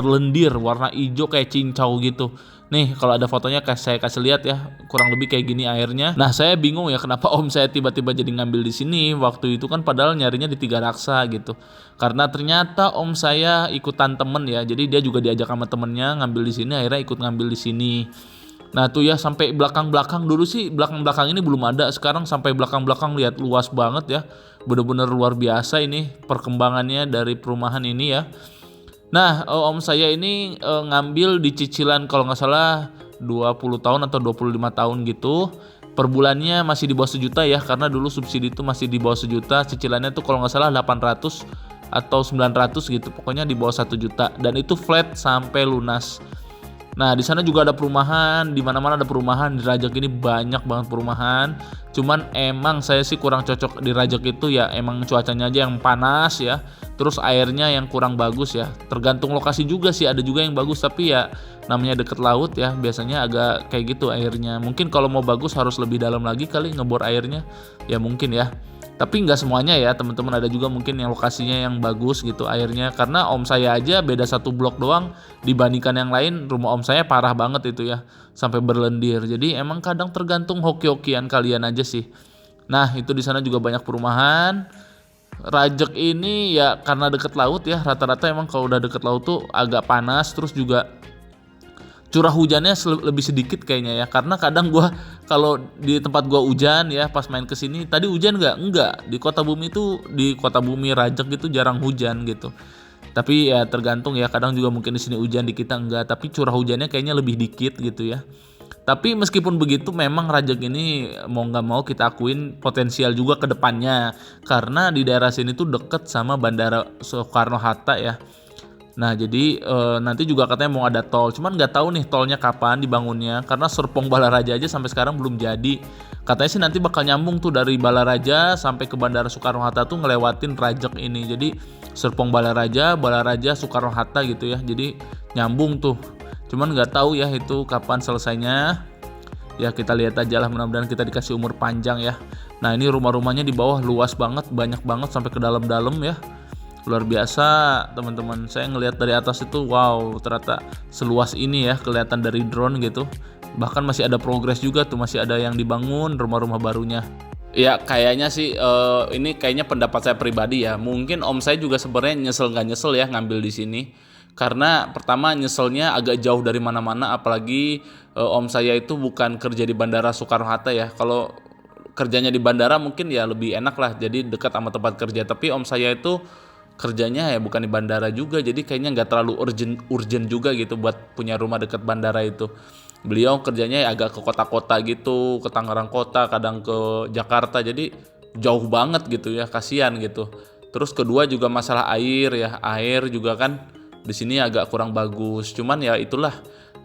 berlendir warna hijau kayak cincau gitu. Nih kalau ada fotonya saya kasih lihat ya, kurang lebih kayak gini airnya. Nah saya bingung ya kenapa om saya tiba-tiba jadi ngambil di sini. Waktu itu kan padahal nyarinya di Tiga Raksa gitu. Karena ternyata om saya ikutan temen ya, jadi dia juga diajak sama temennya ngambil di sini, akhirnya ikut ngambil di sini. Nah tuh ya sampai belakang-belakang, dulu sih belakang-belakang ini belum ada, sekarang sampai belakang-belakang lihat luas banget ya. Bener-bener luar biasa ini perkembangannya dari perumahan ini ya. Nah, om saya ini ngambil di cicilan kalau nggak salah 20 tahun atau 25 tahun gitu. Per bulannya masih di bawah sejuta ya, karena dulu subsidi itu masih di bawah sejuta. Cicilannya tuh kalau nggak salah 800 atau 900 gitu. Pokoknya di bawah 1 juta, dan itu flat sampai lunas. Nah, di sana juga ada perumahan, di mana-mana ada perumahan. Di Rajak ini banyak banget perumahan. Cuman emang saya sih kurang cocok di Rajak itu ya, emang cuacanya aja yang panas ya. Terus airnya yang kurang bagus ya. Tergantung lokasi juga sih, ada juga yang bagus tapi ya namanya deket laut ya, biasanya agak kayak gitu airnya. Mungkin kalau mau bagus harus lebih dalam lagi kali ngebor airnya. Ya mungkin ya. Tapi nggak semuanya ya teman-teman, ada juga mungkin yang lokasinya yang bagus gitu airnya. Karena om saya aja beda 1 blok doang dibandingkan yang lain, rumah om saya parah banget itu ya, sampai berlendir. Jadi emang kadang tergantung hoki-hokian kalian aja sih. Nah itu di sana juga banyak perumahan. Rajek ini ya karena deket laut ya, rata-rata emang kalau udah deket laut tuh agak panas, terus juga curah hujannya lebih sedikit kayaknya ya, karena kadang gua kalau di tempat gua hujan ya pas main kesini tadi hujan enggak di Kota Bumi itu, di Kota Bumi Rajek gitu jarang hujan gitu. Tapi ya tergantung ya, kadang juga mungkin di sini hujan di kita enggak, tapi curah hujannya kayaknya lebih dikit gitu ya. Tapi meskipun begitu memang Rajek ini mau nggak mau kita akuin potensial juga ke depannya, karena di daerah sini tuh deket sama Bandara Soekarno Hatta ya. Nah jadi nanti juga katanya mau ada tol, cuman nggak tahu nih tolnya kapan dibangunnya, karena Serpong Balaraja aja sampai sekarang belum jadi. Katanya sih nanti bakal nyambung tuh dari Balaraja sampai ke Bandara Soekarno Hatta tuh ngelewatin Rajek ini. Jadi Serpong Balaraja, Balaraja Soekarno Hatta gitu ya. Jadi nyambung tuh. Cuman nggak tahu ya itu kapan selesainya. Ya kita lihat aja lah, mudah-mudahan kita dikasih umur panjang ya. Nah ini rumah-rumahnya di bawah luas banget, banyak banget sampai ke dalam-dalam ya. Luar biasa teman-teman, saya ngelihat dari atas itu wow, ternyata seluas ini ya, kelihatan dari drone gitu. Bahkan masih ada progres juga tuh, masih ada yang dibangun rumah-rumah barunya. Ya kayaknya sih ini kayaknya pendapat saya pribadi ya. Mungkin om saya juga sebenarnya nyesel nggak nyesel ya ngambil di sini. Karena pertama nyeselnya agak jauh dari mana-mana, apalagi om saya itu bukan kerja di Bandara Soekarno Hatta ya. Kalau kerjanya di bandara mungkin ya lebih enak lah, jadi dekat sama tempat kerja. Tapi om saya itu kerjanya ya bukan di bandara juga, jadi kayaknya nggak terlalu urgent juga gitu buat punya rumah dekat bandara itu. Beliau kerjanya ya agak ke kota-kota gitu, ke Tangerang Kota, kadang ke Jakarta, jadi jauh banget gitu ya, kasihan gitu. Terus kedua juga masalah air ya, air juga kan di sini agak kurang bagus. Cuman ya itulah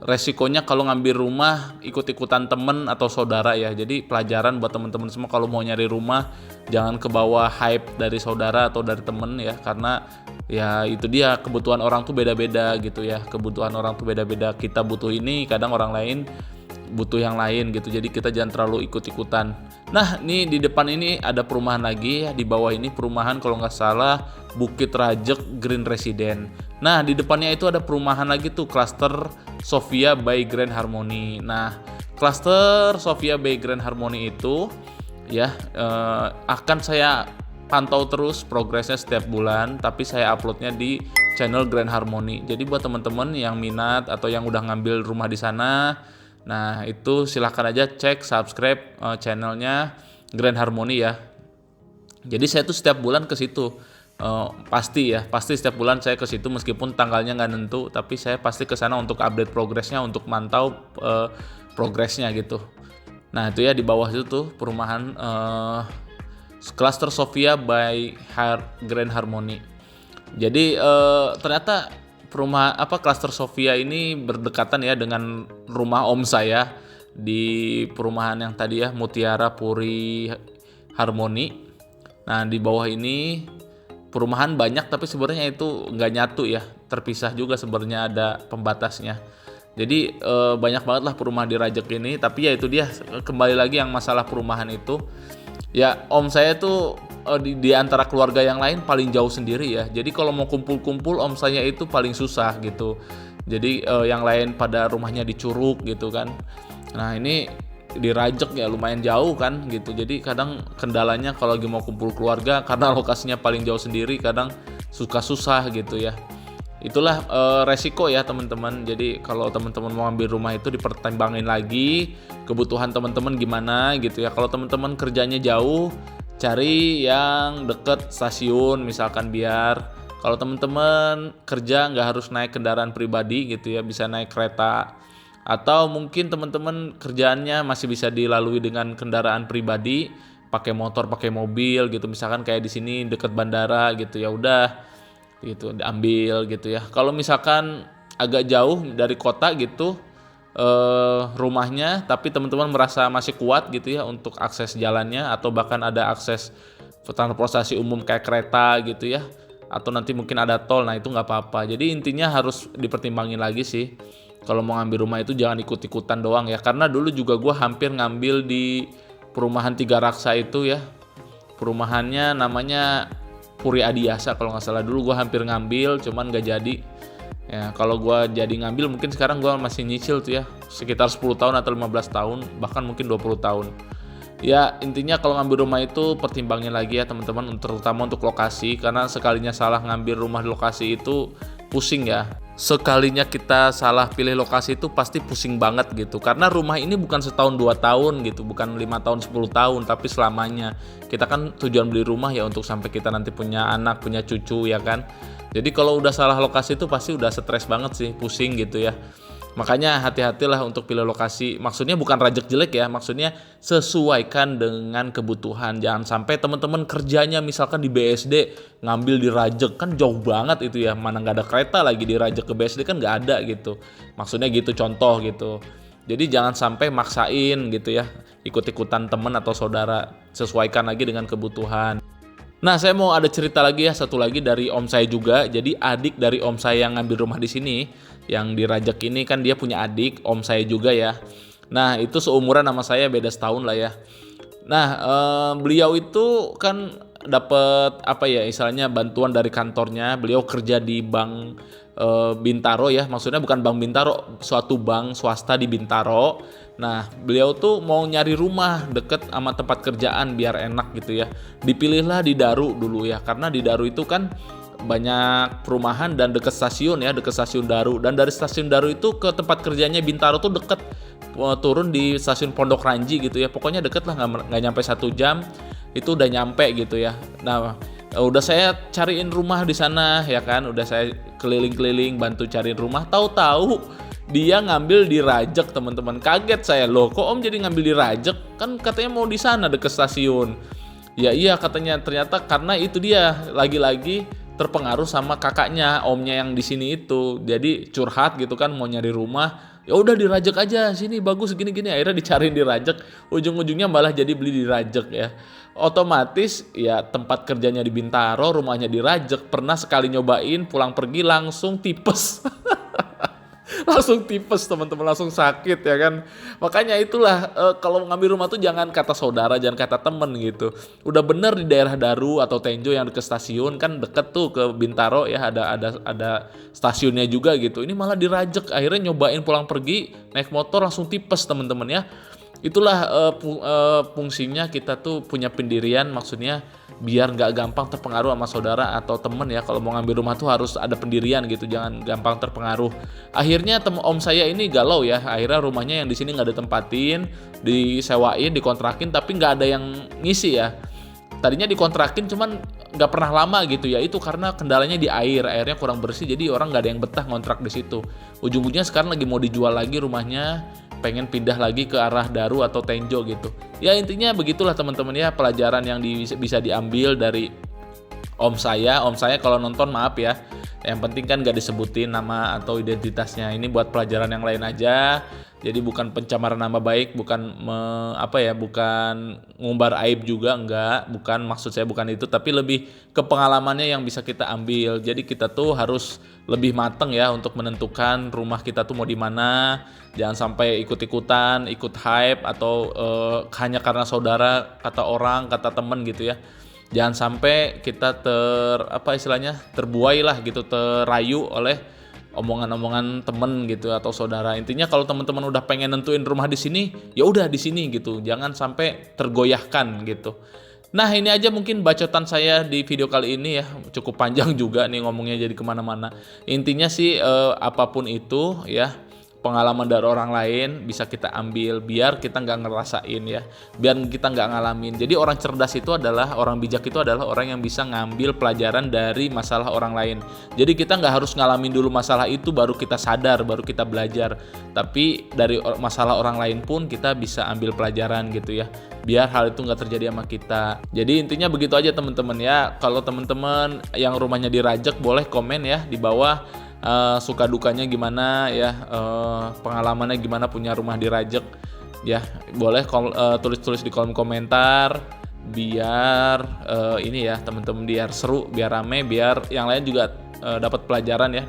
resikonya kalau ngambil rumah ikut-ikutan temen atau saudara ya. Jadi pelajaran buat teman-teman semua, kalau mau nyari rumah jangan ke bawah hype dari saudara atau dari temen ya, karena ya itu dia, kebutuhan orang tuh beda-beda gitu ya. Kebutuhan orang tuh beda-beda, kita butuh ini, kadang orang lain butuh yang lain gitu. Jadi kita jangan terlalu ikut-ikutan. Nah nih di depan ini ada perumahan lagi ya, di bawah ini perumahan kalau nggak salah Bukit Rajek Green Resident. Nah di depannya itu ada perumahan lagi tuh, Cluster Sofia by Grand Harmony. Nah Cluster Sofia by Grand Harmony itu ya akan saya pantau terus progresnya setiap bulan, tapi saya uploadnya di channel Grand Harmony. Jadi buat teman-teman yang minat atau yang udah ngambil rumah di sana, nah itu silahkan aja cek subscribe channelnya Grand Harmony ya. Jadi saya tuh setiap bulan ke situ. Pasti setiap bulan saya ke situ, meskipun tanggalnya nggak nentu, tapi saya pasti ke sana untuk update progresnya, untuk mantau progresnya gitu. Nah itu ya di bawah itu tuh perumahan Cluster Sofia by Grand Harmony. Jadi ternyata perumahan Cluster Sofia ini berdekatan ya dengan rumah om saya di perumahan yang tadi ya, Mutiara Puri Harmony. Nah di bawah ini perumahan banyak, tapi sebenarnya itu nggak nyatu ya, terpisah juga sebenarnya, ada pembatasnya. Jadi banyak banget lah perumahan di Rajek ini. Tapi ya itu dia, kembali lagi yang masalah perumahan itu ya, om saya tuh di antara keluarga yang lain paling jauh sendiri ya. Jadi kalau mau kumpul-kumpul om saya itu paling susah gitu. Jadi yang lain pada rumahnya di Curug gitu kan. Nah ini di Rajek ya lumayan jauh kan gitu. Jadi kadang kendalanya kalau lagi mau kumpul keluarga karena lokasinya paling jauh sendiri kadang suka susah gitu ya. Itulah resiko ya teman-teman. Jadi kalau teman-teman mau ambil rumah itu dipertimbangin lagi kebutuhan teman-teman gimana gitu ya. Kalau teman-teman kerjanya jauh, cari yang deket stasiun misalkan, biar kalau teman-teman kerja nggak harus naik kendaraan pribadi gitu ya, bisa naik kereta. Atau mungkin teman-teman kerjaannya masih bisa dilalui dengan kendaraan pribadi, pakai motor, pakai mobil gitu. Misalkan kayak di sini deket bandara gitu, ya udah gitu diambil gitu ya. Kalau misalkan agak jauh dari kota gitu rumahnya, tapi teman-teman merasa masih kuat gitu ya untuk akses jalannya, atau bahkan ada akses transportasi umum kayak kereta gitu ya, atau nanti mungkin ada tol, nah itu nggak apa-apa. Jadi intinya harus dipertimbangin lagi sih. Kalau mau ngambil rumah itu jangan ikut-ikutan doang ya, karena dulu juga gue hampir ngambil di perumahan Tiga Raksa itu ya. Perumahannya namanya Puri Adiasa kalau nggak salah. Dulu gue hampir ngambil, cuman nggak jadi. Ya, kalau gue jadi ngambil mungkin sekarang gue masih nyicil tuh ya, sekitar 10 tahun atau 15 tahun, bahkan mungkin 20 tahun. Ya intinya kalau ngambil rumah itu pertimbangin lagi ya teman-teman, terutama untuk lokasi, karena sekalinya salah ngambil rumah di lokasi itu pusing ya. Sekalinya kita salah pilih lokasi itu pasti pusing banget gitu, karena rumah ini bukan setahun 2 tahun gitu, bukan 5 tahun 10 tahun, tapi selamanya. Kita kan tujuan beli rumah ya untuk sampai kita nanti punya anak, punya cucu ya kan. Jadi kalau udah salah lokasi itu pasti udah stres banget sih, pusing gitu ya. Makanya hati-hatilah untuk pilih lokasi. Maksudnya bukan rajek jelek ya, maksudnya sesuaikan dengan kebutuhan. Jangan sampai teman-teman kerjanya misalkan di BSD ngambil di Rajek, kan jauh banget itu ya. Mana nggak ada kereta lagi di Rajek ke BSD, kan nggak ada gitu. Maksudnya gitu, contoh gitu. Jadi jangan sampai maksain gitu ya, ikut-ikutan teman atau saudara. Sesuaikan lagi dengan kebutuhan. Nah, saya mau ada cerita lagi ya, satu lagi dari om saya juga. Jadi adik dari om saya yang ngambil rumah di sini, yang di Rajek ini kan dia punya adik, om saya juga ya. Nah, itu seumuran sama saya, beda setahun lah ya. Nah, beliau itu kan dapat apa ya, istilahnya bantuan dari kantornya. Beliau kerja di Bank Bintaro ya, maksudnya bukan Bank Bintaro, suatu bank swasta di Bintaro. Nah, beliau tuh mau nyari rumah deket sama tempat kerjaan biar enak gitu ya. Dipilihlah di Daru dulu ya, karena di Daru itu kan banyak perumahan dan deket stasiun ya, deket stasiun Daru. Dan dari stasiun Daru itu ke tempat kerjanya Bintaro tuh deket, turun di stasiun Pondok Ranji gitu ya. Pokoknya deket lah, nggak nyampe 1 jam itu udah nyampe gitu ya. Nah, udah saya cariin rumah di sana ya kan, udah saya keliling-keliling bantu cariin rumah. Tahu-tahu dia ngambil di Rajek, teman-teman. Kaget saya, loh kok om jadi ngambil di Rajek? Kan katanya mau di sana deket stasiun. Ya iya katanya, ternyata karena itu dia lagi-lagi terpengaruh sama kakaknya, omnya yang di sini itu. Jadi curhat gitu kan, mau nyari rumah. Ya udah di Rajek aja, sini bagus gini-gini. Akhirnya dicariin di Rajek, ujung-ujungnya malah jadi beli di Rajek ya. Otomatis ya tempat kerjanya di Bintaro, rumahnya di Rajek. Pernah sekali nyobain, pulang pergi langsung tipes. Langsung tipes teman-teman, langsung sakit ya kan. Makanya itulah kalau ngambil rumah tuh jangan kata saudara, jangan kata temen gitu. Udah bener di daerah Daru atau Tenjo yang deket stasiun, kan deket tuh ke Bintaro ya, ada stasiunnya juga gitu. Ini malah di Rajek, akhirnya nyobain pulang pergi naik motor langsung tipes teman-teman ya. Itulah fungsinya kita tuh punya pendirian, maksudnya biar nggak gampang terpengaruh sama saudara atau temen ya. Kalau mau ngambil rumah tuh harus ada pendirian gitu, jangan gampang terpengaruh. Akhirnya om saya ini galau ya, akhirnya rumahnya yang di sini nggak ditempatin, disewain, dikontrakin, tapi nggak ada yang ngisi ya. Tadinya dikontrakin cuman nggak pernah lama gitu ya, itu karena kendalanya di airnya kurang bersih, jadi orang nggak ada yang betah ngontrak di situ. Ujung-ujungnya sekarang lagi mau dijual lagi rumahnya, pengen pindah lagi ke arah Daru atau Tenjo gitu. Ya intinya begitulah teman-teman ya, pelajaran yang bisa diambil dari om saya. Om saya kalau nonton maaf ya, yang penting kan gak disebutin nama atau identitasnya. Ini buat pelajaran yang lain aja. Jadi bukan pencemaran nama baik, bukan bukan ngumbar aib juga, enggak, bukan, maksud saya bukan itu, tapi lebih ke pengalamannya yang bisa kita ambil. Jadi kita tuh harus lebih mateng ya untuk menentukan rumah kita tuh mau di mana. Jangan sampai ikut-ikutan, ikut hype atau hanya karena saudara, kata orang, kata temen gitu ya. Jangan sampai kita terbuai lah gitu, terayu oleh omongan-omongan temen gitu atau saudara. Intinya kalau teman-teman udah pengen nentuin rumah di sini, ya udah di sini gitu. Jangan sampai tergoyahkan gitu. Nah, ini aja mungkin bacotan saya di video kali ini ya. Cukup panjang juga nih ngomongnya, jadi kemana-mana. Intinya sih apapun itu ya, pengalaman dari orang lain bisa kita ambil biar kita nggak ngerasain ya, biar kita nggak ngalamin. Jadi orang cerdas itu adalah, orang bijak itu adalah orang yang bisa ngambil pelajaran dari masalah orang lain. Jadi kita nggak harus ngalamin dulu masalah itu baru kita sadar, baru kita belajar. Tapi dari masalah orang lain pun kita bisa ambil pelajaran gitu ya, biar hal itu nggak terjadi sama kita. Jadi intinya begitu aja teman-teman ya. Kalau teman-teman yang rumahnya di Rajek boleh komen ya di bawah, suka dukanya gimana ya, pengalamannya gimana punya rumah di Rajek ya. Boleh tulis-tulis di kolom komentar biar ini ya teman-teman, biar seru, biar rame, biar yang lain juga dapat pelajaran ya.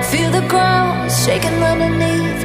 Feel the ground shaking underneath